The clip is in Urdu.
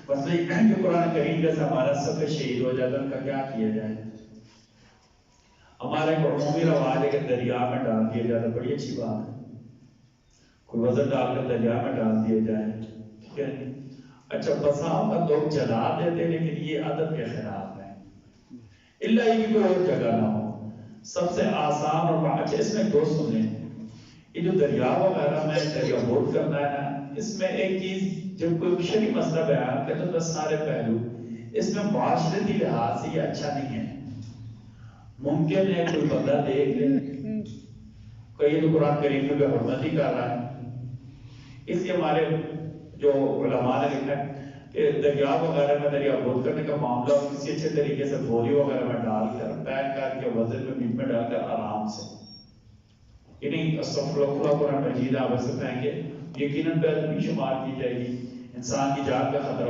مسئلہ کہ قرآن کریم کا ہمارا سب شہید ہو جاتا ہے، ان کا کیا کیا جائے؟ ہمارا ایک عمومی رواج ہے کہ دریا میں ڈال دیا جاتا ہے، بڑی اچھی بات ہے، کوئی وزن ڈال کر دریا میں ڈال دیا جائے، ٹھیک ہے؟ اچھا بسا اوقات لوگ جلا دیتے، لیکن یہ ادب کے خلاف ہے، اللہ یہ کوئی اور جگہ نہ ہو۔ سب سے آسان اور اچھا اس میں دو سنیں، یہ جو دریا وغیرہ میں دریا بوٹ کرنا ہے نا، اس میں ایک چیز جب کوئی شرعی مسئلہ بیان کرتا ہے تو سارے پہلو اس میں معاشرتی لحاظ سے یہ اچھا نہیں ہے۔ ممکن ہے کوئی بندہ دیکھ لے کہ یہ تو قرآن کریم میں بے حرمتی کر رہا ہے، اس لیے ہمارے جو علماء نے لکھا ہے کہ دریا وغیرہ میں دریا بوٹ کرنے کا معاملہ کسی اچھے طریقے سے بوری وغیرہ میں ڈال کر پیک کر کے وزن میں بیچ میں ڈال کر آرام سے، یعنی استغفر اللہ قرآن مجید آپ سے پڑھیں گے، یقیناً پہلے بھی شمار کی جائے گی، انسان کی جان کا خطرہ